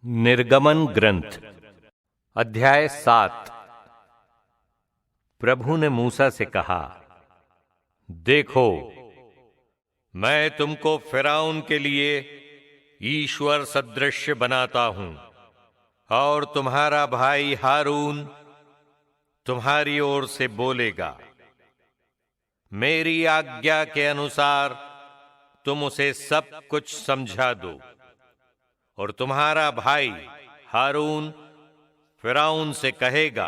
निर्गमन ग्रंथ अध्याय 7। प्रभु ने मूसा से कहा, देखो, मैं तुमको फिरौन के लिए ईश्वर सदृश बनाता हूं और तुम्हारा भाई हारून तुम्हारी ओर से बोलेगा। मेरी आज्ञा के अनुसार तुम उसे सब कुछ समझा दो और तुम्हारा भाई हारून फिरौन से कहेगा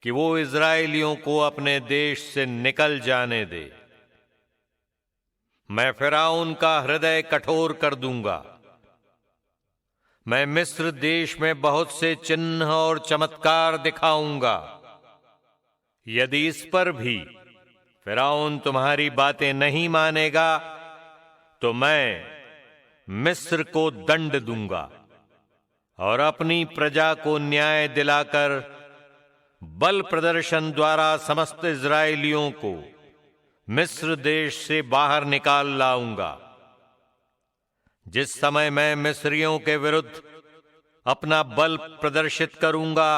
कि वो इस्राएलियों को अपने देश से निकल जाने दे। मैं फिरौन का हृदय कठोर कर दूंगा। मैं मिस्र देश में बहुत से चिन्ह और चमत्कार दिखाऊंगा। यदि इस पर भी फिरौन तुम्हारी बातें नहीं मानेगा तो मैं मिस्र को दंड दूंगा और अपनी प्रजा को न्याय दिलाकर बल प्रदर्शन द्वारा समस्त इस्राएलियों को मिस्र देश से बाहर निकाल लाऊंगा। जिस समय मैं मिस्रियों के विरुद्ध अपना बल प्रदर्शित करूंगा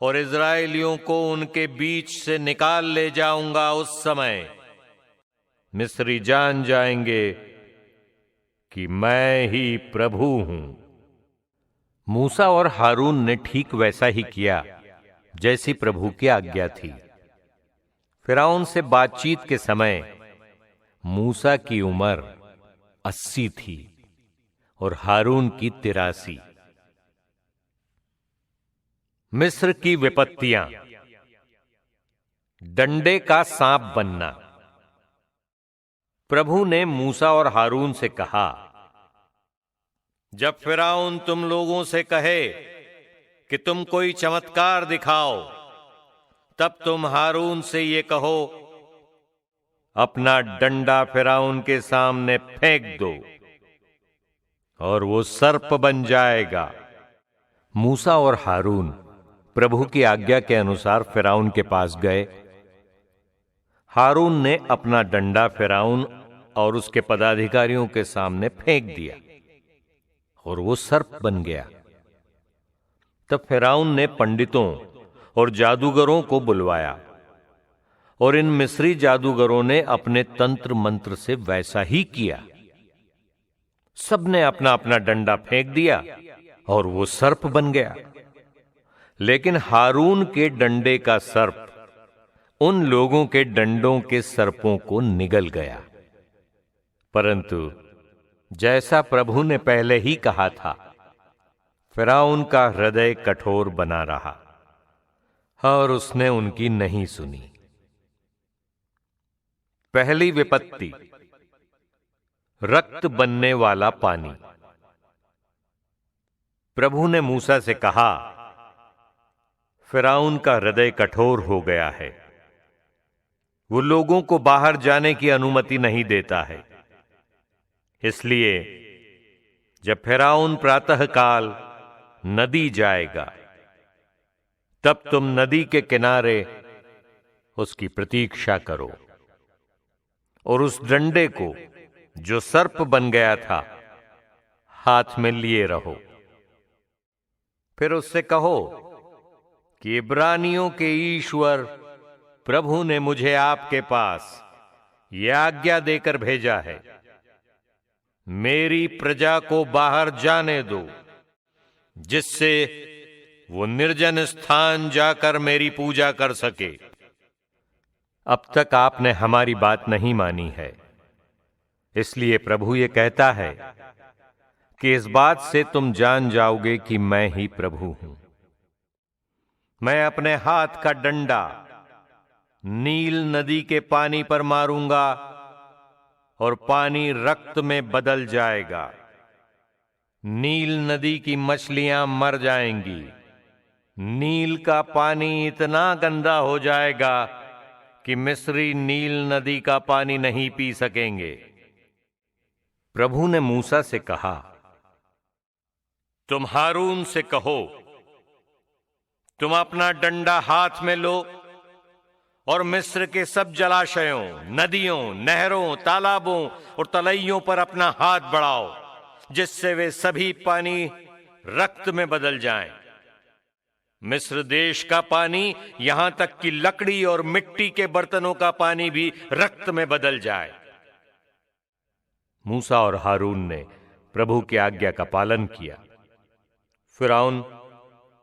और इस्राएलियों को उनके बीच से निकाल ले जाऊंगा, उस समय मिस्री जान जाएंगे कि मैं ही प्रभु हूं। मूसा और हारून ने ठीक वैसा ही किया जैसी प्रभु की आज्ञा थी। फिरौन से बातचीत के समय मूसा की उम्र 80 थी और हारून की 83। मिस्र की विपत्तियां। डंडे का सांप बनना। प्रभु ने मूसा और हारून से कहा, जब फिरौन तुम लोगों से कहे कि तुम कोई चमत्कार दिखाओ, तब तुम हारून से ये कहो, अपना डंडा फिरौन के सामने फेंक दो और वो सर्प बन जाएगा। मूसा और हारून प्रभु की आज्ञा के अनुसार फिरौन के पास गए। हारून ने अपना डंडा फिरौन और उसके पदाधिकारियों के सामने फेंक दिया और वो सर्प बन गया। तब फिरौन ने पंडितों और जादूगरों को बुलवाया और इन मिस्री जादूगरों ने अपने तंत्र मंत्र से वैसा ही किया। सबने अपना अपना डंडा फेंक दिया और वो सर्प बन गया। लेकिन हारून के डंडे का सर्प उन लोगों के डंडों के सर्पों को निगल गया। परंतु जैसा प्रभु ने पहले ही कहा था, फिरौन का हृदय कठोर बना रहा और उसने उनकी नहीं सुनी। पहली विपत्ति, रक्त बनने वाला पानी। प्रभु ने मूसा से कहा, फिरौन का हृदय कठोर हो गया है। वो लोगों को बाहर जाने की अनुमति नहीं देता है। इसलिए जब फिरौन प्रातःकाल नदी जाएगा, तब तुम नदी के किनारे उसकी प्रतीक्षा करो और उस डंडे को जो सर्प बन गया था हाथ में लिए रहो। फिर उससे कहो कि इब्रानियों के ईश्वर प्रभु ने मुझे आपके पास यह आज्ञा देकर भेजा है, मेरी प्रजा को बाहर जाने दो, जिससे वो निर्जन स्थान जाकर मेरी पूजा कर सके। अब तक आपने हमारी बात नहीं मानी है, इसलिए प्रभु ये कहता है कि इस बात से तुम जान जाओगे कि मैं ही प्रभु हूं। मैं अपने हाथ का डंडा नील नदी के पानी पर मारूंगा और पानी रक्त में बदल जाएगा। नील नदी की मछलियां मर जाएंगी। नील का पानी इतना गंदा हो जाएगा कि मिस्री नील नदी का पानी नहीं पी सकेंगे। प्रभु ने मूसा से कहा, तुम हारून से कहो, तुम अपना डंडा हाथ में लो और मिस्र के सब जलाशयों, नदियों, नहरों, तालाबों और तलैयों पर अपना हाथ बढ़ाओ जिससे वे सभी पानी रक्त में बदल जाएं। मिस्र देश का पानी, यहां तक कि लकड़ी और मिट्टी के बर्तनों का पानी भी रक्त में बदल जाए। मूसा और हारून ने प्रभु की आज्ञा का पालन किया। फिरौन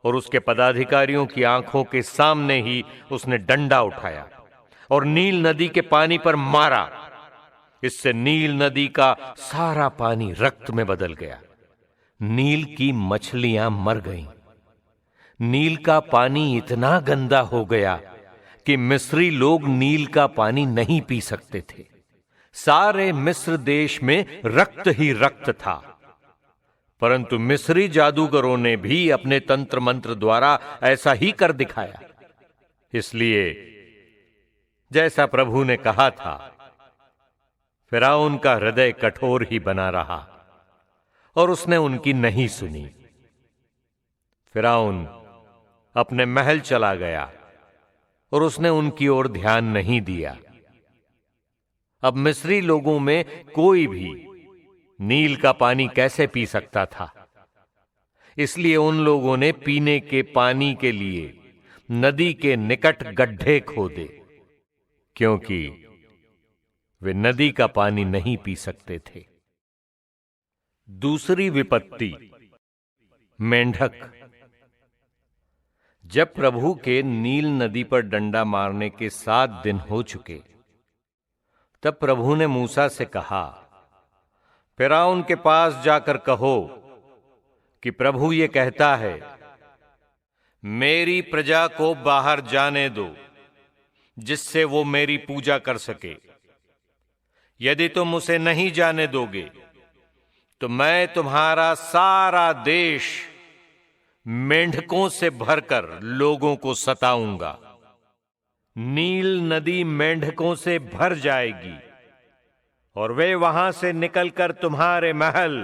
और उसके पदाधिकारियों की आंखों के सामने ही उसने डंडा उठाया और नील नदी के पानी पर मारा। इससे नील नदी का सारा पानी रक्त में बदल गया। नील की मछलियां मर गईं। नील का पानी इतना गंदा हो गया कि मिस्री लोग नील का पानी नहीं पी सकते थे। सारे मिस्र देश में रक्त ही रक्त था। परंतु मिस्री जादूगरों ने भी अपने तंत्र मंत्र द्वारा ऐसा ही कर दिखाया। इसलिए जैसा प्रभु ने कहा था, फिरौन का हृदय कठोर ही बना रहा और उसने उनकी नहीं सुनी। फिरौन अपने महल चला गया और उसने उनकी ओर ध्यान नहीं दिया। अब मिस्री लोगों में कोई भी नील का पानी कैसे पी सकता था? इसलिए उन लोगों ने पीने के पानी के लिए नदी के निकट गड्ढे खोदे, क्योंकि वे नदी का पानी नहीं पी सकते थे। दूसरी विपत्ति, मेंढक। जब प्रभु के नील नदी पर डंडा मारने के 7 दिन हो चुके, तब प्रभु ने मूसा से कहा, फिरौन के पास जाकर कहो कि प्रभु ये कहता है, मेरी प्रजा को बाहर जाने दो, जिससे वो मेरी पूजा कर सके। यदि तुम उसे नहीं जाने दोगे, तो मैं तुम्हारा सारा देश मेंढकों से भरकर लोगों को सताऊंगा। नील नदी मेंढकों से भर जाएगी और वे वहां से निकलकर तुम्हारे महल,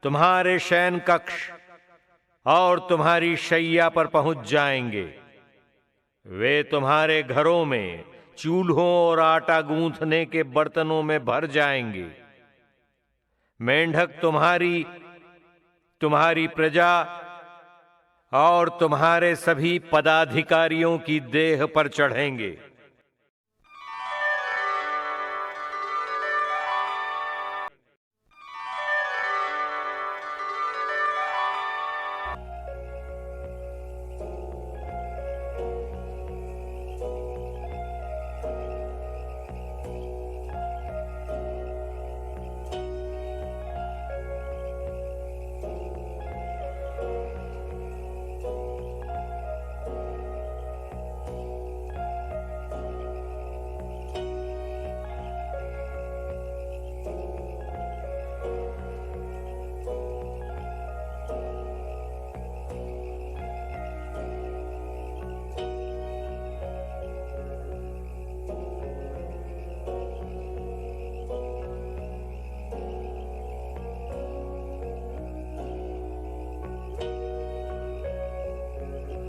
तुम्हारे शयन कक्ष और तुम्हारी शैया पर पहुंच जाएंगे। वे तुम्हारे घरों में चूल्हों और आटा गूंथने के बर्तनों में भर जाएंगे। मेंढक तुम्हारी प्रजा और तुम्हारे सभी पदाधिकारियों की देह पर चढ़ेंगे।